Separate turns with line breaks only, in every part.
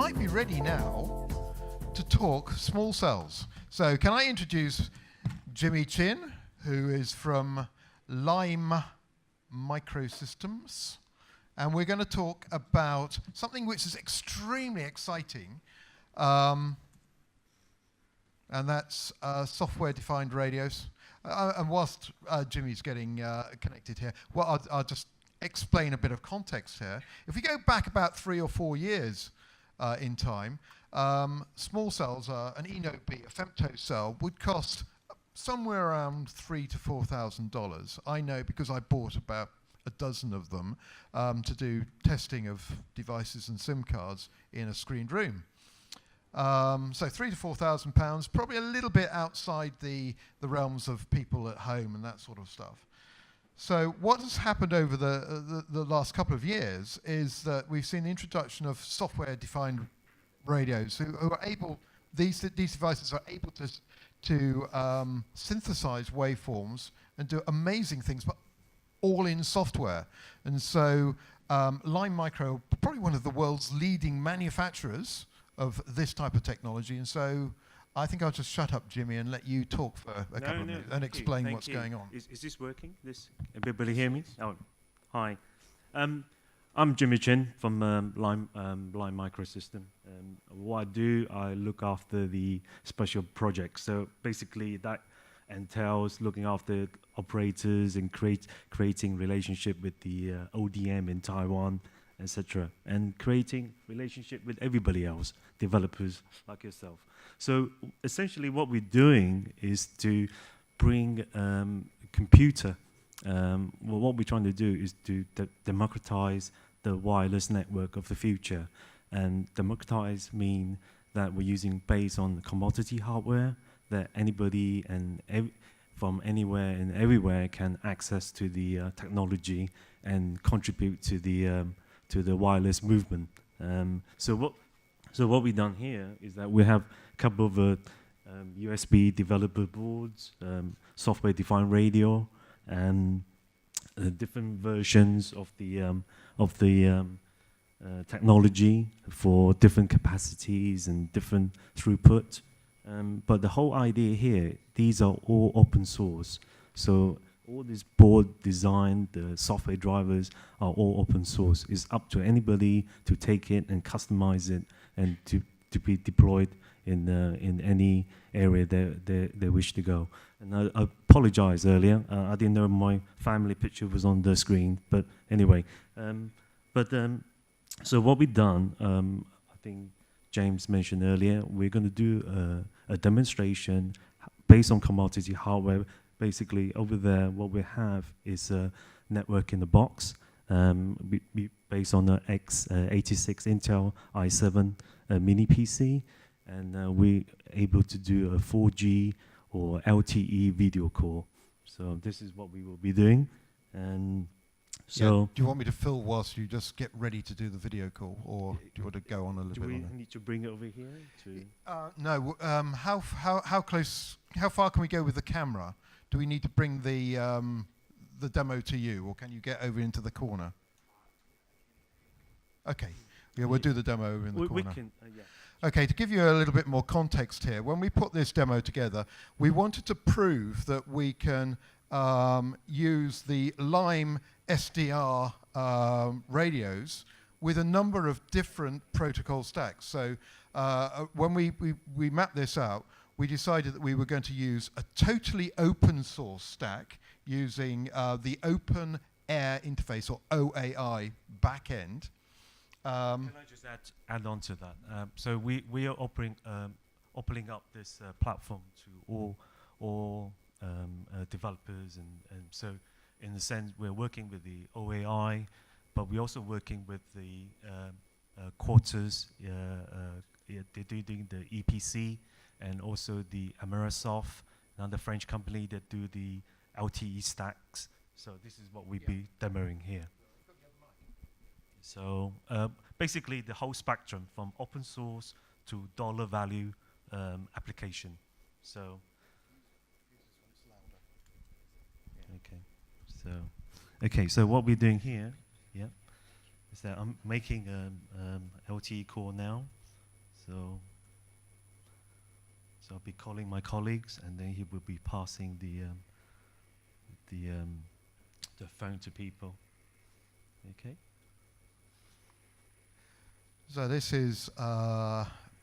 might be ready now to talk small cells. So can I introduce Jimmy Chin, who is from Lime Microsystems. And we're going to talk about something which is extremely exciting, and that's software-defined radios. And whilst Jimmy's getting connected here, well, I'll just explain a bit of context here. If we go back about 3 or 4 years in time, small cells, an ENOB, a femto cell, would cost somewhere around $3,000 to $4,000. I know because I bought about a dozen of them to do testing of devices and SIM cards in a screened room. So £3,000 to £4,000, probably a little bit outside the realms of people at home and that sort of stuff. So what has happened over the last couple of years is that we've seen the introduction of software-defined radios who are able, these devices are able to synthesize waveforms and do amazing things, but all in software. And so Lime Micro, probably one of the world's leading manufacturers of this type of technology. And so I think I'll just shut up, Jimmy, and let you talk for a couple of minutes and explain what's going on.
Is this working? Everybody hear me? Oh, hi. I'm Jimmy Chin from Lime Microsystem. What I do, I look after the special projects. So basically that entails looking after operators and creating relationship with the ODM in Taiwan, etc., and creating relationship with everybody else, developers like yourself. So essentially what we're doing is to bring computer, what we're trying to do is to democratize the wireless network of the future. And democratize mean that we're using based on commodity hardware that anybody and from anywhere and everywhere can access to the technology and contribute to the wireless movement. So what we've done here is that we have a couple of USB developer boards, software-defined radio, and different versions of the technology for different capacities and different throughput. But the whole idea here, these are all open source. So all this board design, the software drivers are all open source. It's up to anybody to take it and customize it and to be deployed in any area they wish to go. And I apologize earlier. I didn't know my family picture was on the screen. But anyway, so what we've done, I think James mentioned earlier, we're going to do a demonstration based on commodity hardware. Basically, over there, what we have is a network in the box based on the x86 Intel i7 mini PC, and we're able to do a 4G or LTE video call. So this is what we will be doing. And so,
yeah. Do you want me to fill whilst you just get ready to do the video call, or do you want to go on a little bit longer?
Do we need to bring it over here?
No. How close? How far can we go with the camera? Do we need to bring the demo to you, or can you get over into the corner? Okay. Yeah, we'll do the demo over in the corner.
We can, yeah.
Okay, to give you a little bit more context here, when we put this demo together, we wanted to prove that we can use the Lime SDR radios with a number of different protocol stacks. So when we mapped this out, we decided that we were going to use a totally open source stack using the Open Air Interface, or OAI, backend.
Can I just add on to that? So we are opening up this platform to all developers, and so in a sense we're working with the OAI, but we're also working with the Quarters. They're doing the EPC, and also the Amerisoft, another French company that do the LTE stacks. So this is what we'll be demoing here. So basically the whole spectrum from open source to dollar value application. So so what we're doing here, is that I'm making LTE call now So I'll be calling my colleagues, and then he will be passing the phone to people. Okay.
So this is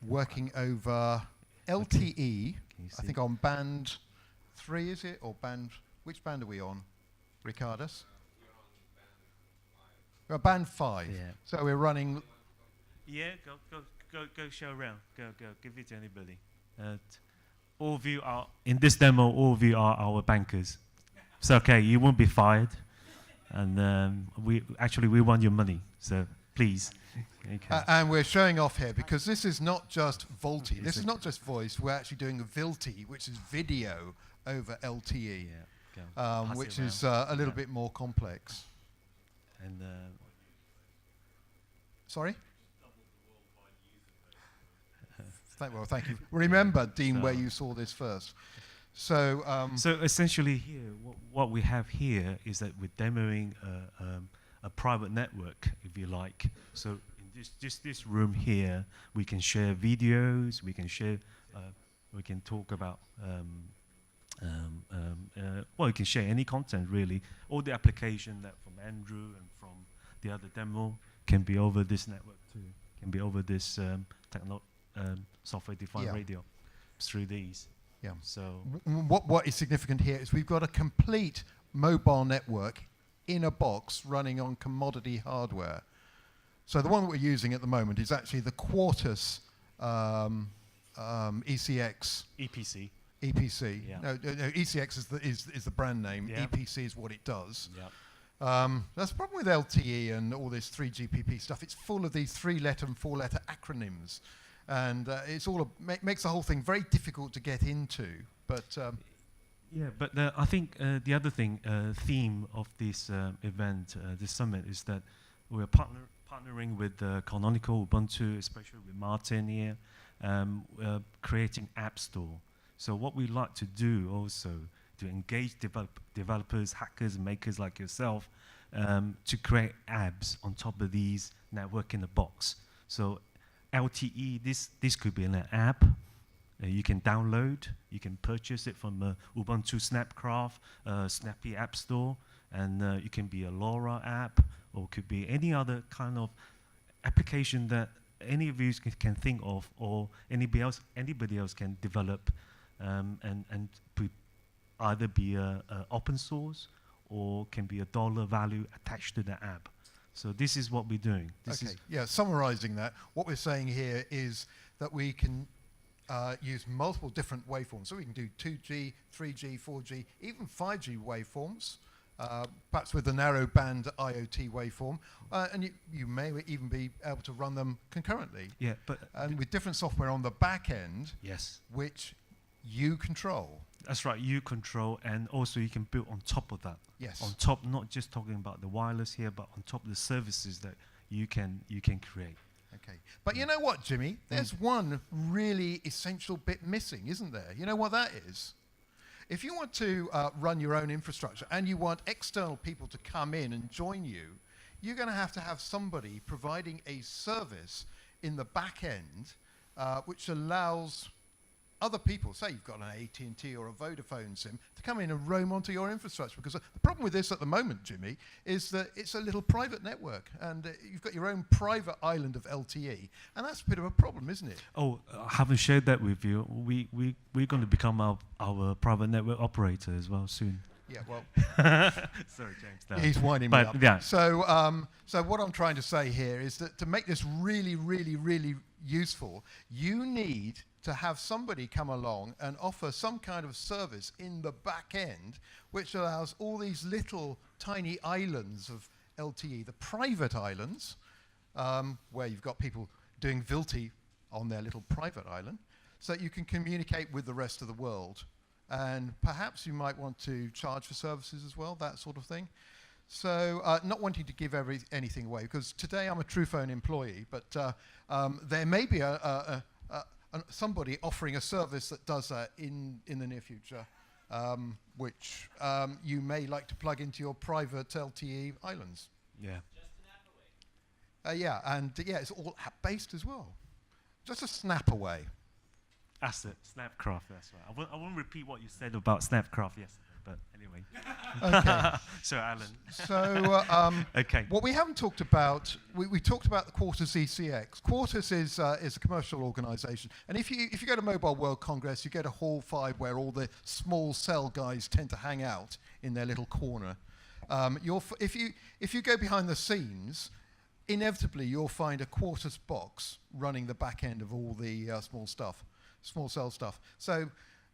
working over LTE, I think on band 3, is it? Or which band are we on, Ricardus? We're on band 5.
Yeah.
So we're running...
Yeah, go show around. Go, give it to anybody. All of you are, in this demo, all of you are our bankers. It's okay, you won't be fired. And we want your money, so please. Okay.
And we're showing off here because this is not just VoLTE. This is not just voice. We're actually doing a ViLTE, which is video over LTE, which is a little bit more complex.
And
sorry? Thank you. Remember, Dean, where you saw this first. So
essentially here, what we have here is that we're demoing a private network, if you like. So in this room here, we can share videos, we can share, we can talk about, well, you can share any content really. All the application that from Andrew and from the other demo can be over this network too, can be over this software-defined radio through these.
Yeah.
So
what is significant here is we've got a complete mobile network in a box running on commodity hardware. So the one that we're using at the moment is actually the Quartus ECX.
EPC.
EPC.
Yeah.
No, ECX is the brand name.
Yeah.
EPC is what it does.
Yeah.
That's the problem with LTE and all this 3GPP stuff. It's full of these 3-letter and 4-letter acronyms. And it's all makes the whole thing very difficult to get into. But
yeah, but I think the other theme of this event, this summit, is that we're partnering with Canonical Ubuntu, especially with Martin here, creating App Store. So what we like to do also to engage developers, hackers, makers like yourself, to create apps on top of these network in the box. So LTE, this could be an app you can download, you can purchase it from Ubuntu Snapcraft, Snappy App Store, and it can be a LoRa app, or it could be any other kind of application that any of you can think of, or anybody else can develop, and either be open source or can be a dollar value attached to the app. So this is what we're doing.
Summarizing that, what we're saying here is that we can use multiple different waveforms. So we can do 2G, 3G, 4G, even 5G waveforms, perhaps with the narrow band IoT waveform. And you may even be able to run them concurrently.
Yeah,
and with different software on the back end,
yes,
which you control.
That's right, you control, and also you can build on top of that.
Yes.
On top, not just talking about the wireless here, but on top of the services that you can create.
Okay. But you know what, Jimmy? There's one really essential bit missing, isn't there? You know what that is? If you want to run your own infrastructure and you want external people to come in and join you, you're going to have somebody providing a service in the back end which allows other people, say you've got an AT&T or a Vodafone SIM, to come in and roam onto your infrastructure. Because the problem with this at the moment, Jimmy, is that it's a little private network, and you've got your own private island of LTE, and that's a bit of a problem, isn't it?
Oh, I haven't shared that with you. We're going to become our private network operator as well soon.
Yeah, well,
sorry, James. No.
He's winding me up.
Yeah.
So what I'm trying to say here is that to make this really, really, really useful, you need to have somebody come along and offer some kind of service in the back end, which allows all these little tiny islands of LTE, the private islands, where you've got people doing ViLTE on their little private island, so that you can communicate with the rest of the world. And perhaps you might want to charge for services as well, that sort of thing. So not wanting to give anything away, because today I'm a TruePhone employee, but there may be somebody offering a service that does that in the near future, which you may like to plug into your private LTE islands.
Yeah.
Just an app away. Yeah, and it's all app-based as well. just a snap away.
That's it, Snapcraft, that's right. I won't repeat what you said about Snapcraft yesterday, but anyway.
Okay.
So, Alan.
So,
Okay.
what we haven't talked about, we talked about the Quartus ECX. Quartus is a commercial organisation, and if you go to Mobile World Congress, you go to Hall 5, where all the small cell guys tend to hang out in their little corner. If you go behind the scenes, inevitably you'll find a Quartus box running the back end of all the small cell stuff. So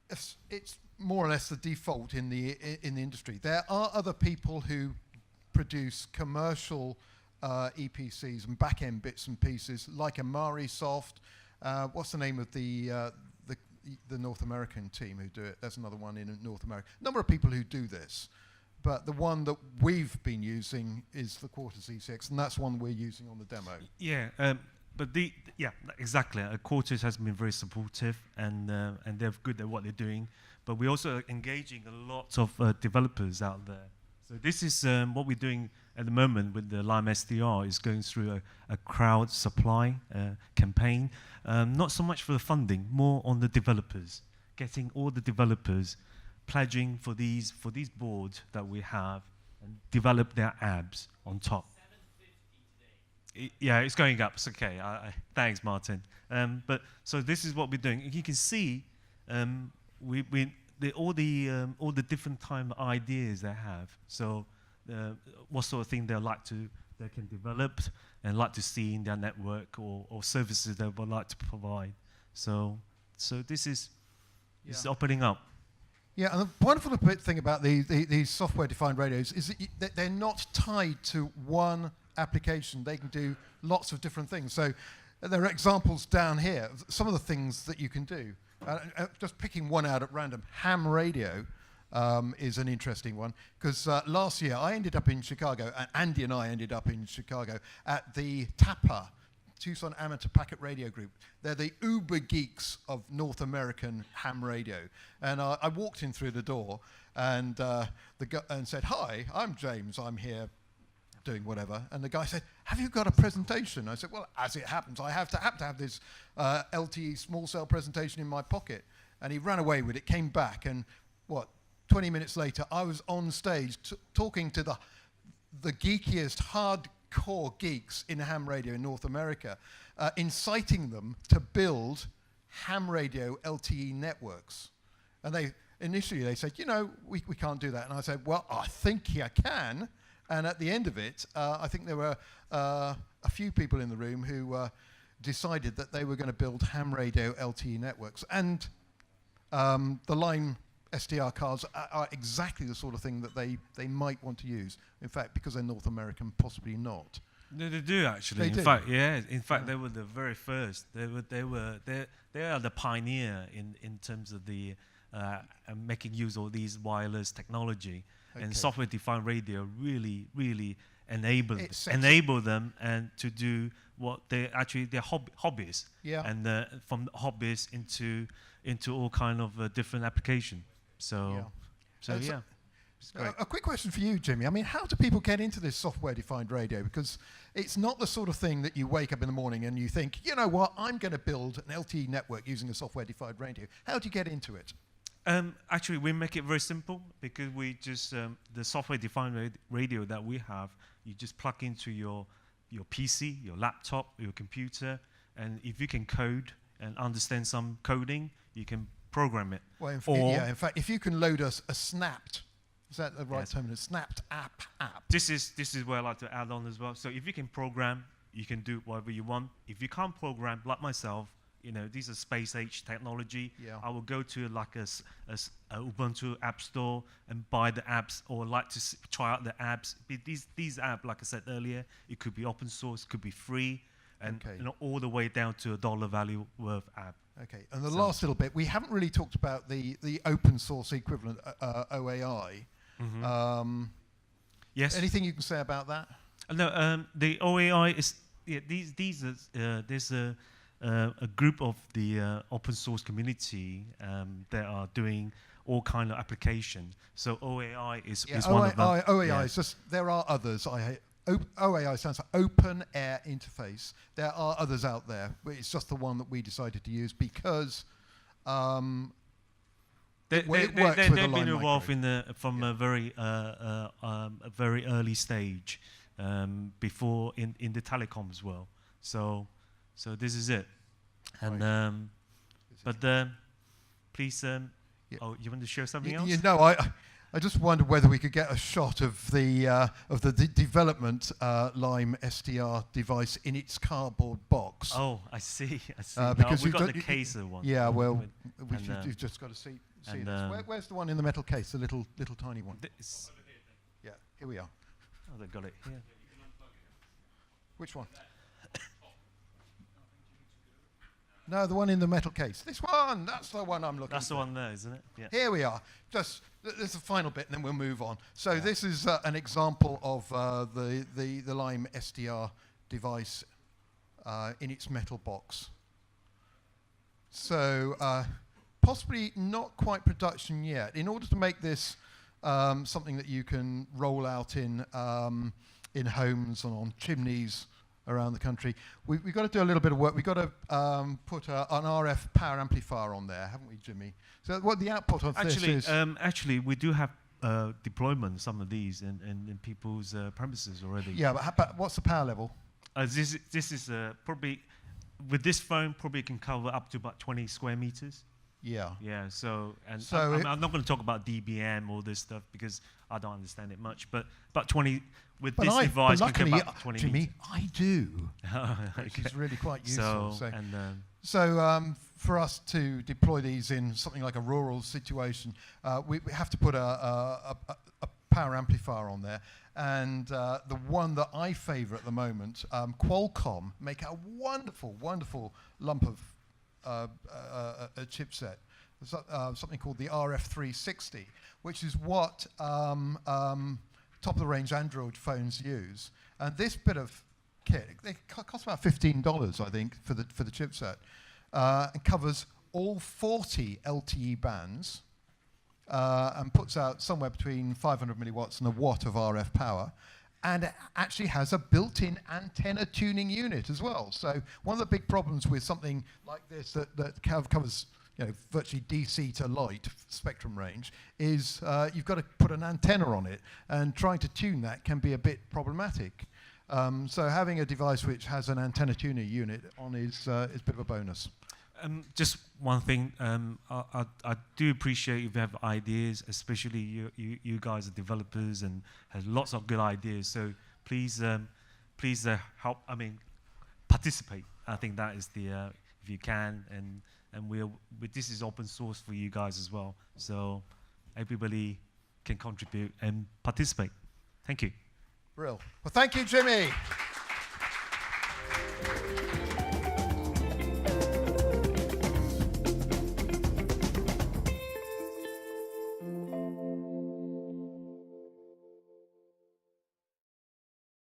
it's more or less the default in the industry. There are other people who produce commercial EPCs and back-end bits and pieces, like Microsoft. What's the name of the North American team who do it? There's another one in North America. A number of people who do this, but the one that we've been using is the Quartus ECX, and that's one we're using on the demo.
Yeah, but exactly. Quartus has been very supportive, and they're good at what they're doing. But we're also engaging a lot of developers out there. So this is what we're doing at the moment with the Lime SDR, is going through a crowd supply campaign. Not so much for the funding, more on the developers, getting all the developers pledging for these boards that we have and develop their apps on top. Yeah, it's going up. It's okay. Thanks, Martin. But so this is what we're doing. You can see all the different time ideas they have. So what sort of thing they can develop and like to see in their network, or services they would like to provide. So this is opening up.
Yeah, and the wonderful thing about these software-defined radios is that they're not tied to one application. They can do lots of different things. So there are examples down here, some of the things that you can do. Just picking one out at random, ham radio is an interesting one, because last year I ended up in Chicago, and Andy and I ended up in Chicago at the TAPA, Tucson Amateur Packet Radio Group. They're the uber geeks of North American ham radio. And I walked in through the door and said, "Hi, I'm James, I'm here doing whatever." And the guy said, "Have you got a presentation?" I said, "Well, as it happens, I have to have this LTE small cell presentation in my pocket." And he ran away with it, came back, and 20 minutes later, I was on stage talking to the geekiest hardcore geeks in ham radio in North America, inciting them to build ham radio LTE networks. And initially they said, we can't do that. And I said, well, I think you can. And at the end of it, I think there were a few people in the room who decided that they were going to build ham radio LTE networks. And the Lime SDR cards are exactly the sort of thing that they might want to use. In fact, because they're North American, possibly not.
No, they do actually.
They do.
In fact, they were the very first. They are the pioneer in terms of the making use of these wireless technology.
Okay.
And software-defined radio really enable them and to do what they're hobbies.
Yeah.
And from hobbies into all kind of different application. So it's great.
A quick question for you, Jimmy. I mean, how do people get into this software-defined radio? Because it's not the sort of thing that you wake up in the morning and you think, you know what, I'm going to build an LTE network using a software-defined radio. How do you get into it?
Actually, we make it very simple, because we just the software-defined radio that we have, you just plug into your PC, your laptop, your computer, and if you can code and understand some coding, you can program it.
Well, in fact, if you can load us a snapped, is that the right term? A snapped app.
This is where I like to add on as well. So if you can program, you can do whatever you want. If you can't program, like myself, these are space age technology.
Yeah.
I will go to like a Ubuntu app store and buy the apps, or like to try out the apps. These apps, like I said earlier, it could be open source, could be free, and all the way down to $1 value worth app.
Okay, and the last little bit, we haven't really talked about the open source equivalent, OAI.
Mm-hmm. Yes.
Anything you can say about that?
No, the OAI is there's a group of the open source community that are doing all kind of application. So OAI is one of them.
OAI is just, there are others. OAI stands for Open Air Interface. There are others out there, but it's just the one that we decided to use because it works with a
they've
line
been involved
micro.
from a very early stage, before in the telecom world. So this is it. And
Right.
please,
Yeah.
oh, you want to share something else?
You know, I just wondered whether we could get a shot of the development Lime SDR device in its cardboard box.
Oh, I see. I see.
Because
we
you've
got
got-
the case one.
Yeah, well,
And,
you've just got to see
and,
this. Where's the one in the metal case? The little tiny one.
This,
Yeah, here we are.
oh, they got it here.
Which one? No, the one in the metal case. This one. That's the one I'm looking
That's the
for.
one there, isn't it? Yeah.
Here we are. Just there's the final bit, and then we'll move on. So
Yeah.
this is an example of the Lime SDR device in its metal box. So possibly not quite production yet. In order to make this something that you can roll out in homes and on chimneys around the country, we've got to do a little bit of work. We've got to put an RF power amplifier on there, haven't we, Jimmy? So what the output of this is...
Actually, we do have deployment some of these in people's premises already.
Yeah, but what's the power level?
This is probably, with this phone, probably can cover up to about 20 square meters.
Yeah.
Yeah, so
So
I'm not going to talk about DBM, all this stuff, because I don't understand it much. But about 20, with this device,
but
we can
luckily,
about 20
Jimmy,
meters.
I do, which
Okay.
is really quite useful.
So,
For us to deploy these in something like a rural situation, we have to put a power amplifier on there. And the one that I favour at the moment, Qualcomm, make a wonderful, wonderful lump of a chipset. Something called the RF360, which is what top-of-the-range Android phones use. And this bit of kit, they cost about $15, I think, for the chipset. It covers all 40 LTE bands and puts out somewhere between 500 milliwatts and a watt of RF power. And it actually has a built-in antenna tuning unit as well. So one of the big problems with something like this that covers virtually DC to light spectrum range is you've got to put an antenna on it, and trying to tune that can be a bit problematic. So having a device which has an antenna tuner unit on is a bit of a bonus.
Just one thing, I do appreciate if you have ideas, especially you guys are developers and have lots of good ideas. So please help. I mean, participate. I think that is the if you can, and this is open source for you guys as well. So everybody can contribute and participate. Thank you.
Brill. Well, thank you, Jimmy.